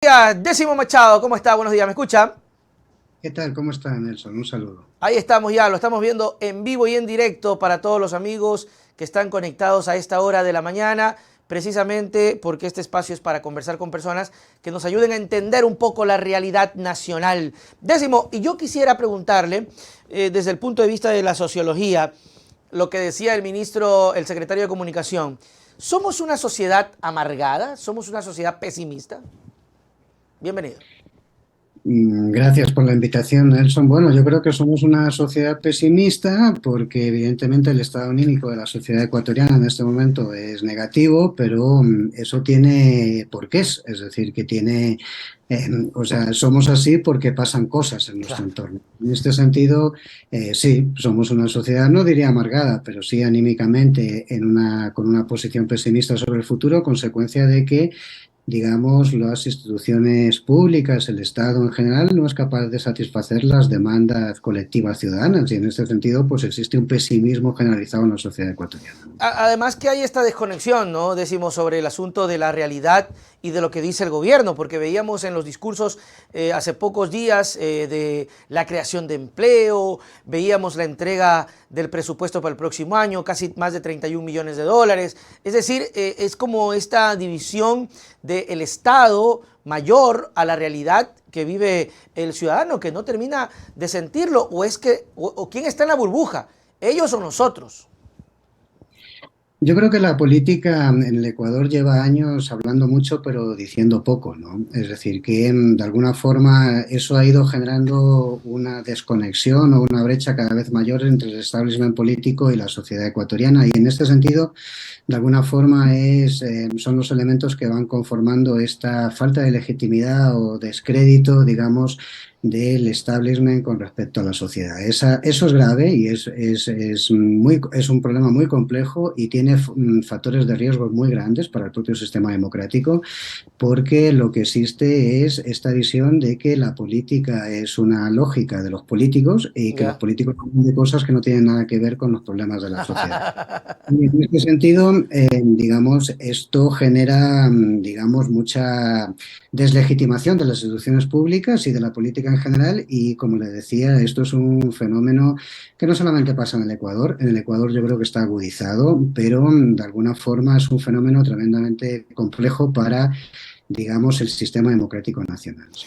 Décimo Machado, ¿cómo está? Buenos días, ¿me escucha? ¿Qué tal? ¿Cómo está, Nelson? Un saludo. Ahí estamos ya, lo estamos viendo en vivo y en directo para todos los amigos que están conectados a esta hora de la mañana, precisamente porque este espacio es para conversar con personas que nos ayuden a entender un poco la realidad nacional. Décimo, y yo quisiera preguntarle, desde el punto de vista de la sociología, lo que decía el ministro, el secretario de Comunicación, ¿somos una sociedad amargada? ¿Somos una sociedad pesimista? Bienvenido. Gracias por la invitación, Nelson. Bueno, yo creo que somos una sociedad pesimista porque evidentemente el estado anímico de la sociedad ecuatoriana en este momento es negativo, pero eso tiene porqués, es decir, que tiene, o sea, somos así porque pasan cosas en nuestro Claro. entorno. En este sentido, sí, somos una sociedad, no diría amargada, pero sí anímicamente con una posición pesimista sobre el futuro, consecuencia de que digamos, las instituciones públicas, el Estado en general, no es capaz de satisfacer las demandas colectivas ciudadanas y en este sentido, pues existe un pesimismo generalizado en la sociedad ecuatoriana. Además que hay esta desconexión, ¿no? Decimos sobre el asunto de la realidad y de lo que dice el gobierno, porque veíamos en los discursos hace pocos días de la creación de empleo, veíamos la entrega del presupuesto para el próximo año, casi más de 31 millones de dólares. Es decir, es como esta división del Estado mayor a la realidad que vive el ciudadano, que no termina de sentirlo, o es que, o quién está en la burbuja, ellos o nosotros. Yo creo que la política en el Ecuador lleva años hablando mucho, pero diciendo poco, ¿no? Es decir, que de alguna forma eso ha ido generando una desconexión o una brecha cada vez mayor entre el establishment político y la sociedad ecuatoriana. Y en este sentido, de alguna forma son los elementos que van conformando esta falta de legitimidad o descrédito, digamos, del establishment con respecto a la sociedad. Eso es grave y es un problema muy complejo y tiene factores de riesgo muy grandes para el propio sistema democrático porque lo que existe es esta visión de que la política es una lógica de los políticos y que los Ya. políticos hablan de cosas que no tienen nada que ver con los problemas de la sociedad. Y en este sentido, digamos, esto genera, digamos, mucha deslegitimación de las instituciones públicas y de la política en general. Y como le decía, esto es un fenómeno que no solamente pasa en el Ecuador. En el Ecuador yo creo que está agudizado, pero de alguna forma es un fenómeno tremendamente complejo para, digamos, el sistema democrático nacional. ¿Sí?